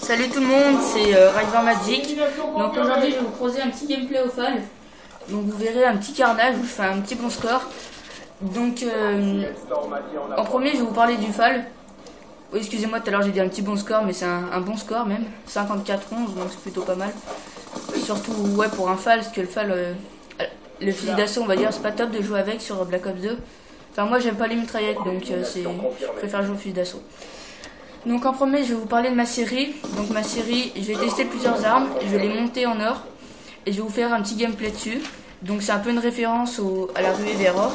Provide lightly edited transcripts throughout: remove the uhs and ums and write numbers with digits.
Salut tout le monde, c'est River Magic. Donc aujourd'hui je vais vous proposer un petit gameplay au FAL. Donc vous verrez un petit carnage où je fais un petit bon score. Donc en premier je vais vous parler du FAL. Oui, excusez-moi, tout à l'heure j'ai dit un petit bon score, mais c'est un bon score même. 54-11, donc c'est plutôt pas mal. Surtout ouais, pour un FAL, parce que le FAL, le fusil d'assaut on va dire c'est pas top de jouer avec sur Black Ops 2. Enfin moi j'aime pas les mitraillettes, donc je préfère jouer au fusil d'assaut. Donc en premier je vais vous parler de ma série. Donc ma série, je vais tester plusieurs armes, je vais les monter en or et je vais vous faire un petit gameplay dessus. Donc c'est un peu une référence à la ruée vers or.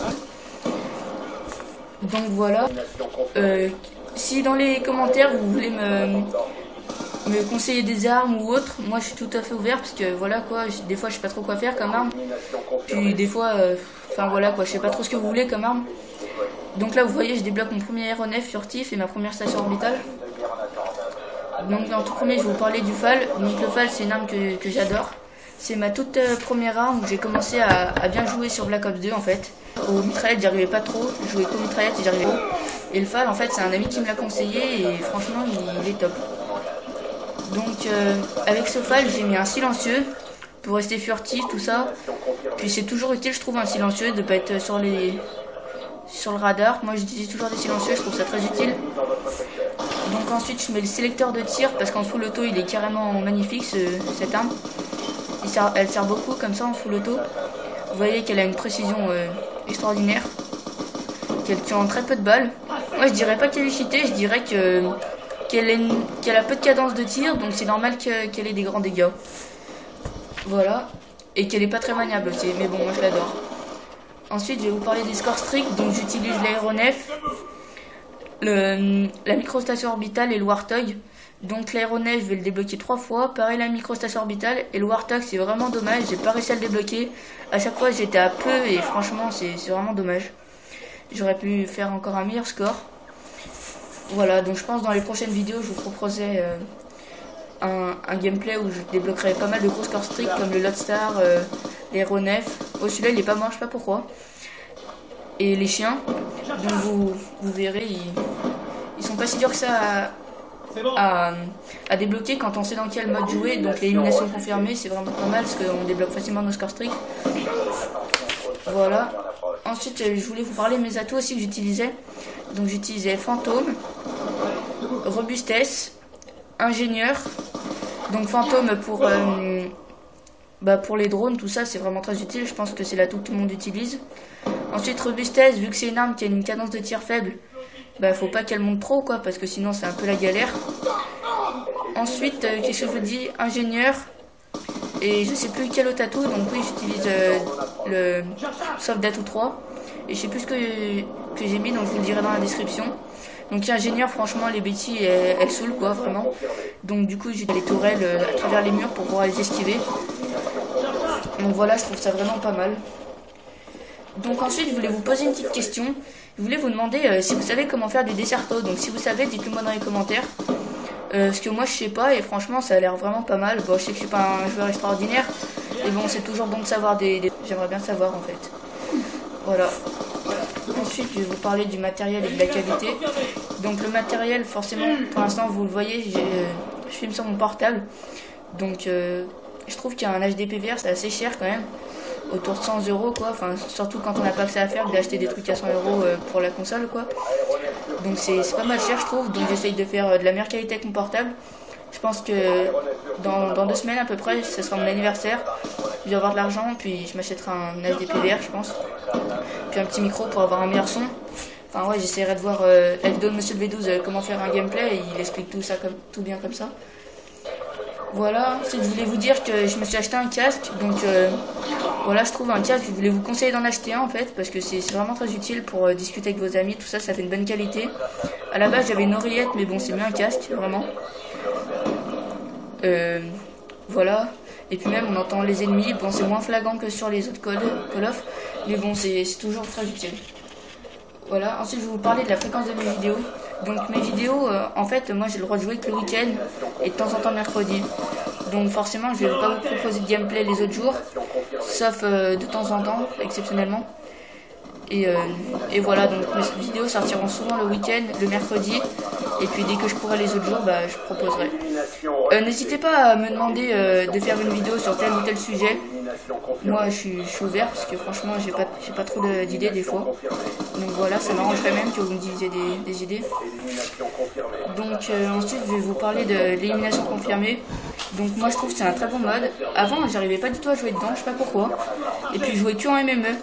Donc voilà. Si dans les commentaires vous voulez me conseiller des armes ou autre, moi je suis tout à fait ouvert parce que voilà quoi, des fois je sais pas trop quoi faire comme arme. Puis des fois, enfin voilà quoi, je sais pas trop ce que vous voulez comme arme. Donc là vous voyez je débloque mon premier aéronef furtif et ma première station orbitale. Donc en tout premier je vais vous parler du FAL. Donc le FAL c'est une arme que j'adore. C'est ma toute première arme où j'ai commencé à bien jouer sur Black Ops 2 en fait. Aux mitraillettes j'arrivais pas trop, je jouais qu'aux mitraillettes et j'arrivais pas. Et le FAL en fait c'est un ami qui me l'a conseillé et franchement il est top. Donc avec ce FAL j'ai mis un silencieux pour rester furtif tout ça. Puis c'est toujours utile je trouve un silencieux de pas être sur le radar. Moi j'utilise toujours des silencieux, je trouve ça très utile. Donc ensuite je mets le sélecteur de tir parce qu'en full auto il est carrément magnifique cette arme. Elle sert beaucoup comme ça en full auto. Vous voyez qu'elle a une précision extraordinaire. Qu'elle tue en très peu de balles. Moi je dirais pas qu'elle est cheatée, je dirais qu'elle a peu de cadence de tir, donc c'est normal qu'elle ait des grands dégâts. Voilà. Et qu'elle est pas très maniable aussi, mais bon moi je l'adore. Ensuite je vais vous parler des scores stricts, donc j'utilise l'aéronef, la microstation orbitale et le Warthog. Donc l'aéronef je vais le débloquer 3 fois, pareil la microstation orbitale, et le Warthog c'est vraiment dommage, j'ai pas réussi à le débloquer. À chaque fois j'étais à peu et franchement c'est vraiment dommage. J'aurais pu faire encore un meilleur score. Voilà, donc je pense dans les prochaines vidéos je vous proposerai un gameplay où je débloquerai pas mal de gros scores stricts comme le Lodestar, l'aéronef. Oh celui-là il est pas mort, je sais pas pourquoi. Et les chiens, donc vous verrez, ils sont pas si durs que ça à débloquer quand on sait dans quel mode jouer. Donc l'élimination confirmée c'est vraiment pas mal parce qu'on débloque facilement nos scores stricts. Voilà. Ensuite je voulais vous parler de mes atouts aussi que j'utilisais. Donc j'utilisais fantôme, robustesse, ingénieur. Donc fantôme pour les drones, tout ça c'est vraiment très utile, je pense que c'est l'atout que tout le monde utilise. Ensuite robustesse, vu que c'est une arme qui a une cadence de tir faible, faut pas qu'elle monte trop quoi, parce que sinon c'est un peu la galère. Ensuite qu'est-ce que je vous dis, ingénieur, et je sais plus quel autre atout, donc oui j'utilise le soft d'atout 3, et je sais plus ce que j'ai mis, donc je vous le dirai dans la description. Donc ingénieur, franchement les bêtises elles saoulent quoi vraiment. Donc du coup j'ai les tourelles à travers les murs pour pouvoir les esquiver. Donc voilà, je trouve ça vraiment pas mal. Donc ensuite je voulais vous poser une petite question. Je voulais vous demander si vous savez comment faire du Desserto. Donc si vous savez, dites-le moi dans les commentaires. Parce que moi je sais pas et franchement ça a l'air vraiment pas mal. Bon je sais que je suis pas un joueur extraordinaire. Et bon c'est toujours bon de savoir j'aimerais bien savoir en fait. Voilà. Ensuite je vais vous parler du matériel et de la qualité. Donc le matériel forcément pour l'instant vous le voyez, je filme sur mon portable. Donc je trouve qu'un HDP VR c'est assez cher quand même. Autour de 100 € quoi, enfin surtout quand on n'a pas que ça à faire d'acheter des trucs à 100 € pour la console quoi. Donc c'est pas mal cher je trouve, donc j'essaye de faire de la meilleure qualité avec mon portable. Je pense que dans 2 semaines à peu près, ce sera mon anniversaire. Je vais avoir de l'argent, puis je m'achèterai un HDP VR je pense. Puis un petit micro pour avoir un meilleur son. Enfin ouais, j'essaierai de voir la vidéo de Monsieur le V12 comment faire un gameplay, et il explique tout ça tout bien comme ça. Voilà, ensuite je voulais vous dire que je me suis acheté un casque, donc voilà je trouve un casque, je voulais vous conseiller d'en acheter un en fait, parce que c'est vraiment très utile pour discuter avec vos amis, tout ça, ça fait une bonne qualité. À la base j'avais une oreillette, mais bon c'est mieux un casque, vraiment. Voilà, et puis même on entend les ennemis, bon c'est moins flagrant que sur les autres Call of, mais bon c'est toujours très utile. Voilà, ensuite je vais vous parler de la fréquence de mes vidéos. Donc mes vidéos, en fait, moi j'ai le droit de jouer que le week-end et de temps en temps mercredi. Donc forcément je vais pas vous proposer de gameplay les autres jours, sauf de temps en temps, exceptionnellement. Et voilà, donc mes vidéos sortiront souvent le week-end, le mercredi. Et puis dès que je pourrai les autres jours, bah, je proposerai. N'hésitez pas à me demander de faire une vidéo sur tel ou tel sujet. Moi je suis ouvert parce que franchement j'ai pas trop d'idées des fois. Donc voilà, ça m'arrangerait même que vous me disiez des idées. Donc ensuite je vais vous parler de l'élimination confirmée. Donc moi je trouve que c'est un très bon mode. Avant j'arrivais pas du tout à jouer dedans, je sais pas pourquoi. Et puis je jouais que en MME.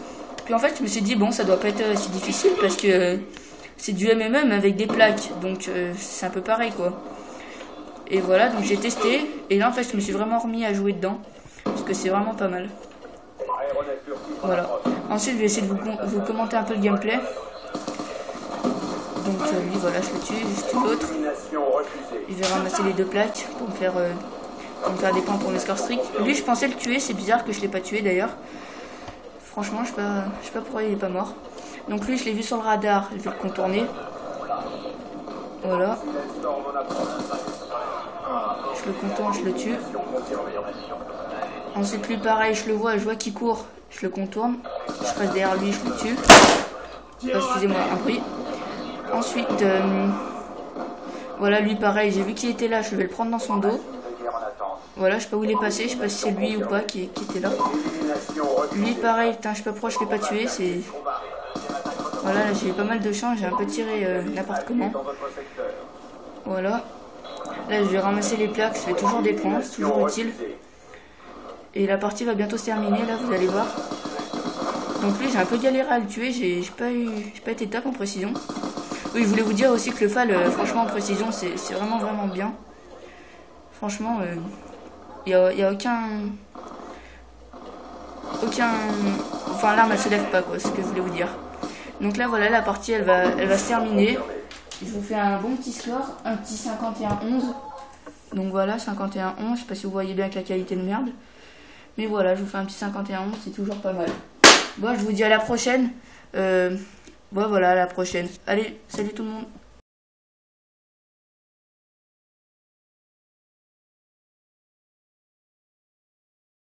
Puis en fait je me suis dit bon, ça doit pas être si difficile parce que c'est du MME mais avec des plaques. Donc c'est un peu pareil quoi. Et voilà, donc j'ai testé. Et là en fait je me suis vraiment remis à jouer dedans. Parce que c'est vraiment pas mal. Voilà. Ensuite, je vais essayer de vous commenter un peu le gameplay. Donc lui, voilà, je le tue, je tue l'autre. Il va ramasser les 2 plaques pour me faire des points pour mes scores stricts. Lui, je pensais le tuer, c'est bizarre que je l'ai pas tué d'ailleurs. Franchement, je sais pas pourquoi il est pas mort. Donc lui, je l'ai vu sur le radar, je vais le contourner. Voilà. Je le contourne, je le tue. Ensuite lui pareil, je vois qu'il court, je le contourne, je passe derrière lui, je le tue. Excusez-moi, un bruit. Ensuite, voilà lui pareil, j'ai vu qu'il était là, je vais le prendre dans son dos. Voilà, je sais pas où il est passé, je sais pas si c'est lui ou pas qui était là. Lui pareil, putain, je sais pas pourquoi je l'ai pas tué, c'est... Voilà, là j'ai eu pas mal de chance, j'ai un peu tiré n'importe comment. Voilà. Là je vais ramasser les plaques, ça fait toujours des points, c'est toujours utile. Et la partie va bientôt se terminer, là, vous allez voir. Donc lui, j'ai un peu galéré à le tuer, j'ai pas été top en précision. Oui, je voulais vous dire aussi que le FAL, franchement, en précision, c'est vraiment bien. Franchement, y a aucun... Enfin, l'arme, elle se lève pas, quoi, c'est ce que je voulais vous dire. Donc là, voilà, la partie, elle va se terminer. Je vous fais un bon petit score, un petit 51-11. Donc voilà, 51-11, je sais pas si vous voyez bien avec la qualité de merde. Mais voilà, je vous fais un petit 51-11, c'est toujours pas mal. Bon, je vous dis à la prochaine. Bon, voilà, à la prochaine. Allez, salut tout le monde.